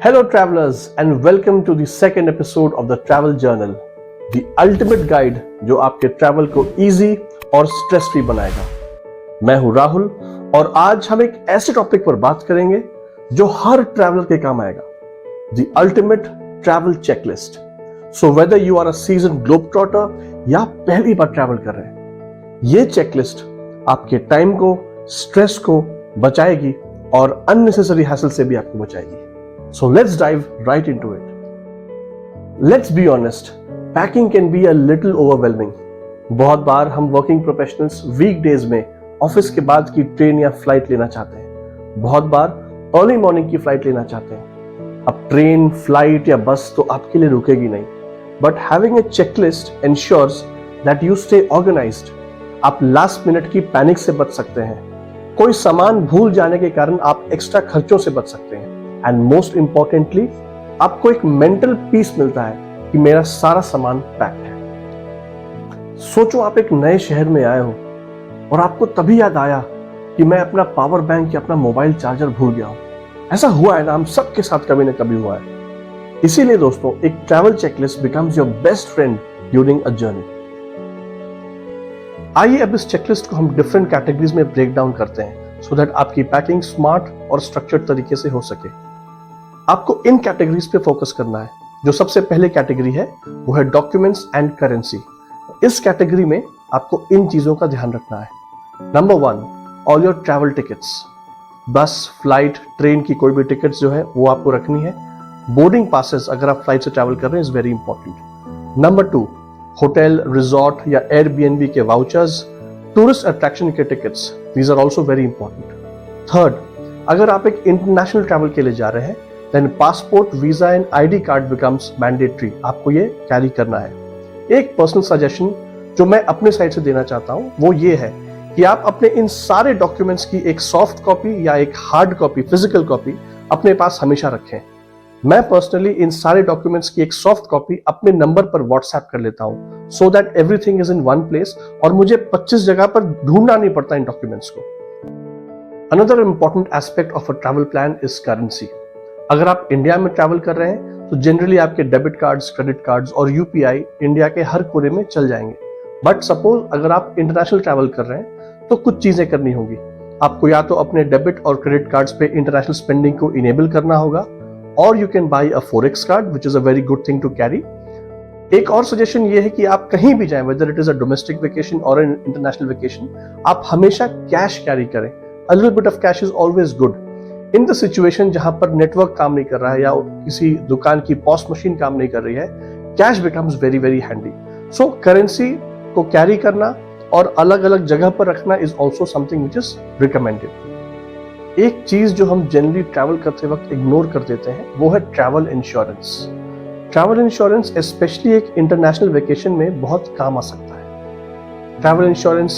Hello travelers and welcome to the second episode of the Travel Journal, the ultimate guide जो आपके travel को easy और stress free बनाएगा। मैं हूं राहुल और आज हम एक ऐसे टॉपिक पर बात करेंगे जो हर ट्रैवलर के काम आएगा, the ultimate travel checklist. So whether you are a seasoned globetrotter या पहली बार ट्रैवल कर रहे हैं, ये चेकलिस्ट आपके टाइम को, स्ट्रेस को बचाएगी और अननेसेसरी हैसल से भी आपको बचाएगी। So let's dive right into it. Let's be honest, packing can be a little overwhelming. बहुत बार हम वर्किंग प्रोफेशनल्स वीकडेज में ऑफिस के बाद की ट्रेन या फ्लाइट लेना चाहते हैं। बहुत बार अर्ली मॉर्निंग की फ्लाइट लेना चाहते हैं। अब ट्रेन, फ्लाइट या बस तो आपके लिए रुकेगी नहीं, but having a checklist ensures that you stay organised. आप लास्ट मिनट की पैनिक से बच सकते हैं। कोई सामान भूल जाने के कारण आप एक्स्ट्रा खर्चों से बच सकते हैं। एंड मोस्ट इंपॉर्टेंटली, आपको एक मेंटल पीस मिलता है कि मेरा सारा सामान पैक्ड है। सोचो आप एक नए शहर में आए हो और आपको तभी याद आया कि मैं अपना पावर बैंक या अपना मोबाइल चार्जर भूल गया हूं। ऐसा हुआ है ना, हम सबके साथ कभी ना कभी हुआ है। इसीलिए दोस्तों, एक travel checklist becomes your best friend during a journey. आइए अब इस चेकलिस्ट को हम डिफरेंट कैटेगरीज में ब्रेक डाउन करते हैं सो दैट आपकी पैकिंग स्मार्ट और स्ट्रक्चर्ड तरीके से हो सके। आपको इन कैटेगरीज पे फोकस करना है। जो सबसे पहले कैटेगरी है वो है डॉक्यूमेंट्स एंड करेंसी। इस कैटेगरी में आपको इन चीजों का ध्यान रखना है। Number 1, all your travel tickets. बस, फ्लाइट, ट्रेन की कोई भी टिकट्स जो है वो आपको रखनी है। बोर्डिंग पासेस अगर आप फ्लाइट से ट्रैवल कर रहे हैं is very important. Number 2, hotel, resort या एयरबीएनबी के वाउचर्स, टूरिस्ट अट्रैक्शन के tickets, these are also very important. Third, अगर आप एक इंटरनेशनल ट्रैवल के लिए जा रहे हैं then passport, visa and ID card becomes mandatory. आपको ये कैरी करना है। एक पर्सनल सजेशन जो मैं अपने साइड से देना चाहता हूं वो ये है कि आप अपने इन सारे डॉक्यूमेंट्स की एक सॉफ्ट कॉपी या एक हार्ड कॉपी, फिजिकल कॉपी अपने पास हमेशा रखें। मैं पर्सनली इन सारे डॉक्यूमेंट्स की एक सॉफ्ट कॉपी अपने नंबर पर व्हाट्सएप कर लेता हूं so that everything is in one place और मुझे 25 जगह पर ढूंढना नहीं पड़ता इन डॉक्यूमेंट्स को। Another important aspect of a travel plan is currency. अगर आप इंडिया में ट्रैवल कर रहे हैं तो जनरली आपके डेबिट कार्ड्स, क्रेडिट कार्ड्स और यूपीआई इंडिया के हर कोने में चल जाएंगे। बट सपोज अगर आप इंटरनेशनल ट्रैवल कर रहे हैं तो कुछ चीजें करनी होगी। आपको या तो अपने डेबिट और क्रेडिट कार्ड्स पे इंटरनेशनल स्पेंडिंग को इनेबल करना होगा और you can buy a forex card which is a very good thing to carry. एक और सजेशन ये है कि आप कहीं भी जाएं, whether it is a domestic vacation और एन इंटरनेशनल वेकेशन, आप हमेशा कैश कैरी करें। A little bit of cash is always good. In the situation जहां पर नेटवर्क काम नहीं कर रहा है या किसी दुकान की पॉस मशीन काम नहीं कर रही है, cash becomes very very handy. सो करेंसी को कैरी करना और अलग अलग जगह पर रखना is also something which is recommended. एक चीज जो हम जनरली ट्रैवल करते वक्त इग्नोर कर देते हैं वो है travel insurance. Travel insurance specially एक इंटरनेशनल वेकेशन में बहुत काम आ सकता है। ट्रैवल इंश्योरेंस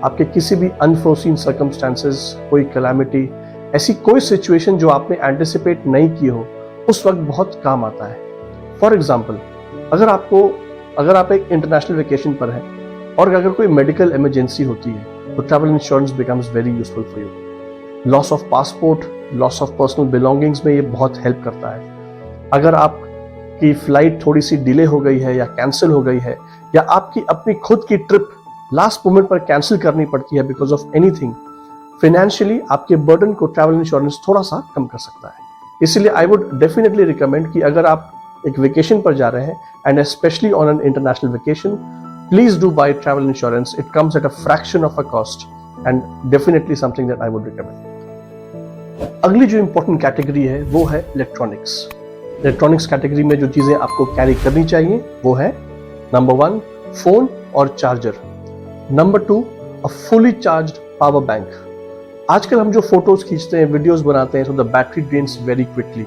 आपके किसी भी अनफोर्सीन सर्कमस्टांसेस, कोई कैलामिटी, ऐसी कोई सिचुएशन जो आपने एंटिसिपेट नहीं की हो, उस वक्त बहुत काम आता है। फॉर एग्जाम्पल, अगर आप एक इंटरनेशनल वेकेशन पर हैं और अगर कोई मेडिकल इमरजेंसी होती है तो travel insurance becomes very useful for you. Loss of passport, loss of personal belongings में ये बहुत हेल्प करता है। अगर आपकी फ्लाइट थोड़ी सी डिले हो गई है या कैंसिल हो गई है या आपकी अपनी खुद की ट्रिप लास्ट मोमेंट पर कैंसिल करनी पड़ती है बिकॉज ऑफ एनीथिंग, फाइनेंशियली आपके बर्डन को ट्रैवल इंश्योरेंस थोड़ा सा कम कर सकता है। इसीलिए आई वुड डेफिनेटली रिकमेंड कि अगर आप एक वेकेशन पर जा रहे हैं and specially on an international vacation, please do buy travel insurance. It comes at a fraction of a cost and definitely something that I would recommend. अगली जो इंपॉर्टेंट कैटेगरी है वो है इलेक्ट्रॉनिक्स। इलेक्ट्रॉनिक्स कैटेगरी में जो चीजें आपको carry करनी चाहिए वो है नंबर 1, फोन और charger. Number 2, a fully charged power bank. आजकल हम जो फोटोज खींचते हैं, वीडियोस बनाते हैं, तो the battery drains very quickly.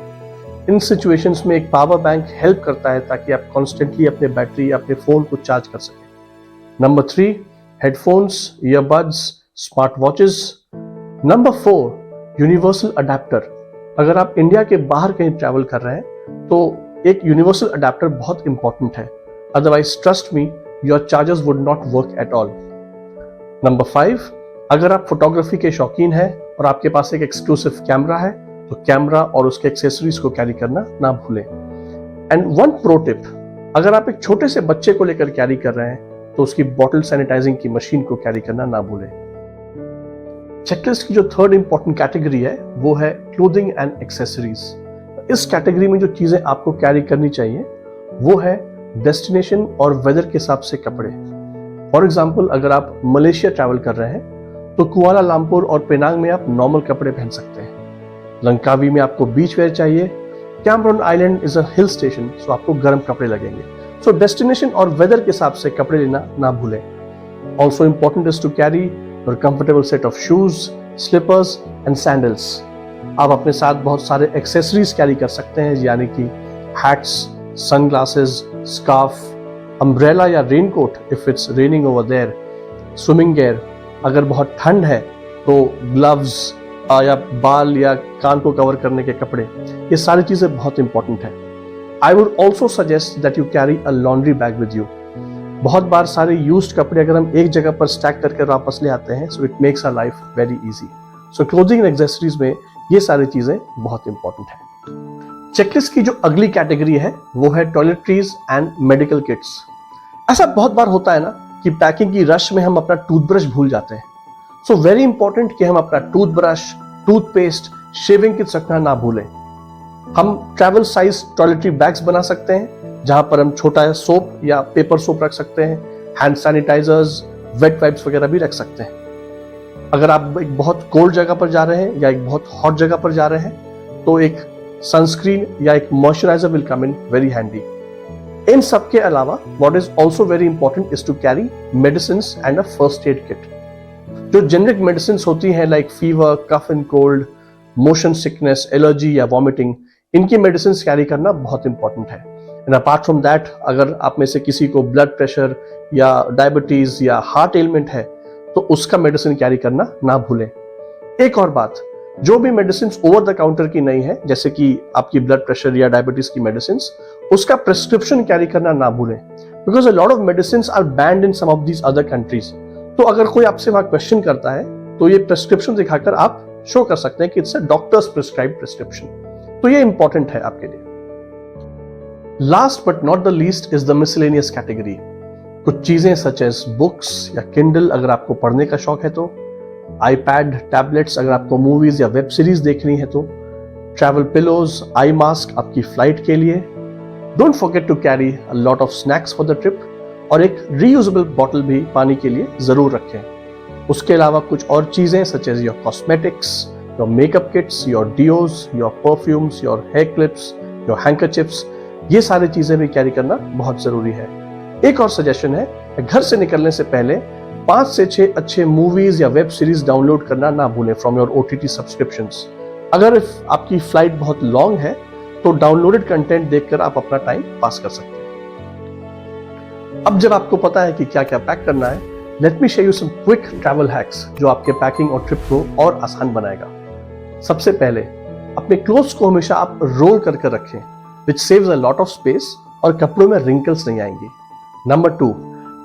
In situations में एक पावर बैंक हेल्प करता है ताकि आप कॉन्स्टेंटली अपने बैटरी, अपने फोन को चार्ज कर सकें। Number 3, headphones, earbuds, smart watches. Number 4, universal adapter. अगर आप इंडिया के बाहर कहीं ट्रैवल कर रहे हैं तो एक यूनिवर्सल अडेप्टर बहुत इंपॉर्टेंट है, otherwise trust me your chargers would not work at all. Number 5, अगर आप फोटोग्राफी के शौकीन हैं और आपके पास एक एक्सक्लूसिव कैमरा है तो कैमरा और उसके एक्सेसरीज को कैरी करना ना भूलें। एंड वन प्रो टिप, अगर आप एक छोटे से बच्चे को लेकर कैरी कर रहे हैं तो उसकी बॉटल सैनिटाइजिंग की मशीन को कैरी करना ना भूलें। चेकलिस्ट की जो थर्ड इंपॉर्टेंट कैटेगरी है वो है क्लोथिंग एंड एक्सेसरीज। इस कैटेगरी में जो चीजें आपको कैरी करनी चाहिए वो है डेस्टिनेशन और वेदर के हिसाब से कपड़े। फॉर एग्जाम्पल, अगर आप मलेशिया ट्रैवल कर रहे हैं तो कुआला लंपुर और पेनांग में आप नॉर्मल कपड़े पहन सकते हैं। लंकावी में आपको बीच वेयर चाहिए। Cameron island is a hill station, so आपको गर्म कपड़े लगेंगे। सो डेस्टिनेशन और वेदर के हिसाब से कपड़े लेना ना भूलें। Also important is to carry your comfortable set of shoes, slippers and sandals. आप अपने साथ बहुत सारे एक्सेसरीज कैरी कर सकते हैं, यानी कि हैट्स, सनग्लासेस, स्कार्फ, अम्ब्रेला या raincoat if it's raining over there, swimming gear, अगर बहुत ठंड है तो ग्लव्स या बाल या कान को कवर करने के कपड़े, ये सारी चीजें बहुत इंपॉर्टेंट है। I would also suggest that you carry a laundry bag with you. बहुत बार सारे यूज्ड कपड़े अगर हम एक जगह पर स्टैक करके वापस ले आते हैं, so it makes our life very easy. So clothing and accessories में ये सारी चीजें बहुत इंपॉर्टेंट है। चेकलिस्ट की जो अगली कैटेगरी है वो है टॉयलेटरीज एंड मेडिकल किट्स। ऐसा बहुत बार होता है ना कि पैकिंग की रश में हम अपना टूथब्रश भूल जाते हैं। सो वेरी इंपॉर्टेंट कि हम अपना टूथब्रश, टूथपेस्ट, शेविंग किट्स रखना ना भूलें। हम ट्रैवल साइज टॉयलेटरी बैग्स बना सकते हैं जहां पर हम छोटा सोप या पेपर सोप रख सकते हैं, हैंड सैनिटाइजर्स, वेट वाइप्स वगैरह भी रख सकते हैं। अगर आप एक बहुत कोल्ड जगह पर जा रहे हैं या एक बहुत हॉट जगह पर जा रहे हैं तो एक सनस्क्रीन या एक moisturiser will come in very handy. इन सब के अलावा what is also very important is to carry medicine and a first aid kit. जो जेनरिक मेडिसिन होती हैं like fever, cough and cold, motion sickness, allergy या वॉमिटिंग, इनकी medicine carry करना बहुत इंपॉर्टेंट है। एंड अपार्ट फ्रॉम दैट, अगर आप में से किसी को ब्लड प्रेशर या डायबिटीज या हार्ट एलिमेंट है तो उसका मेडिसिन कैरी करना ना भूलें। एक और बात, जो भी मेडिसिन ओवर द काउंटर की नहीं है, जैसे कि आपकी ब्लड प्रेशर या डायबिटीज की मेडिसिन, उसका प्रिस्क्रिप्शन कैरी करना ना भूलें, because a lot of medicine are banned in some of these other countries. तो अगर कोई आपसे वहां क्वेश्चन करता है तो ये प्रिस्क्रिप्शन दिखाकर आप शो कर सकते हैं कि it's a doctor's prescribe prescription. तो ये इंपॉर्टेंट है आपके लिए। Last but not the least is the miscellaneous category. कुछ चीजें सच एज बुक्स या किंडल अगर आपको पढ़ने का शौक है तो, आईपैड, टैबलेट्स अगर आपको मूवीज या वेब सीरीज देखनी है तो, ट्रैवल पिलोज, आई मास्क आपकी फ्लाइट के लिए। Don't forget to carry a lot of snacks for the trip, और एक रीयूजेबल बॉटल भी पानी के लिए जरूर रखें। उसके अलावा कुछ और चीजें such as your cosmetics, your makeup kits, your deos, your perfumes, your hair clips, your handkerchiefs, ये सारी चीजें भी कैरी करना बहुत जरूरी है। एक और सजेशन है, घर से निकलने से पहले 5 से 6 अच्छे मूवीज या वेब सीरीज डाउनलोड करना ना भूलें फ्रॉम योर OTT सब्सक्रिप्शंस। अगर आपकी फ्लाइट बहुत लॉन्ग है तो डाउनलोडेड कंटेंट देखकर आप अपना टाइम पास कर सकते हैं। अब जब आपको पता है कि क्या क्या पैक करना है, let me share you some quick travel hacks जो आपके पैकिंग और ट्रिप को और आसान बनाएगा। सबसे पहले, अपने क्लोथ्स को हमेशा आप रोल करके रखें, which saves a lot of space और कपड़ों में रिंकल्स नहीं आएंगे। नंबर 2,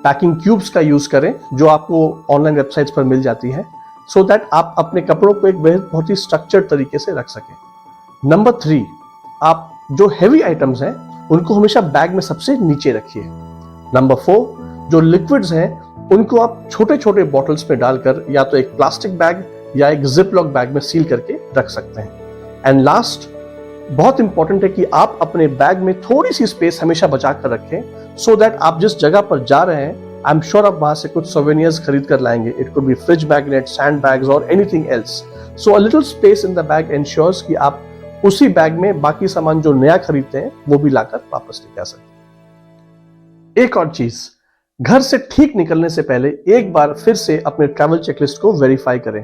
पैकिंग क्यूब्स का यूज करें जो आपको ऑनलाइन वेबसाइट्स पर मिल जाती है, सो दैट आप अपने कपड़ों को एक बहुत ही स्ट्रक्चर्ड तरीके से रख सकें। नंबर 3, आप जो हैवी आइटम्स हैं उनको हमेशा बैग में सबसे नीचे रखिए। नंबर 4, जो लिक्विड्स हैं उनको आप छोटे छोटे बॉटल्स में डालकर या तो एक प्लास्टिक बैग या एक जिप-लॉक बैग में सील करके रख सकते हैं। एंड लास्ट, बहुत इंपॉर्टेंट है कि आप अपने बैग में थोड़ी सी स्पेस हमेशा बचा कर रखें, सो दैट आप जिस जगह पर जा रहे हैं, आई एम श्योर आप वहां से कुछ सोवेनियर्स खरीद कर लाएंगे। It could be fridge magnet, sand bags और anything else. So a little space in the bag ensures कि आप उसी बैग में बाकी सामान जो नया खरीदते हैं वो भी लाकर वापस लेके आ सकते हैं। एक और चीज, घर से ठीक निकलने से पहले एक बार फिर से अपने ट्रैवल चेकलिस्ट को वेरीफाई करें।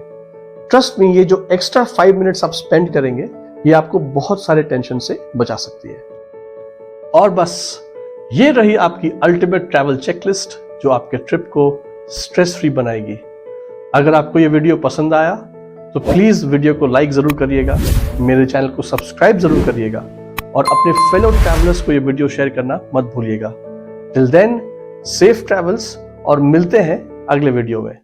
ट्रस्ट मी, ये जो एक्स्ट्रा 5 मिनट्स आप स्पेंड करेंगे ये आपको बहुत सारे टेंशन से बचा सकती है। और बस ये रही आपकी अल्टीमेट ट्रैवल चेकलिस्ट जो आपके ट्रिप को स्ट्रेस फ्री बनाएगी। अगर आपको ये वीडियो पसंद आया तो प्लीज वीडियो को लाइक जरूर करिएगा, मेरे चैनल को सब्सक्राइब जरूर करिएगा और अपने फेलो ट्रैवलर्स को ये वीडियो शेयर करना मत भूलिएगा। टिल देन, सेफ ट्रैवल्स और मिलते हैं अगले वीडियो में।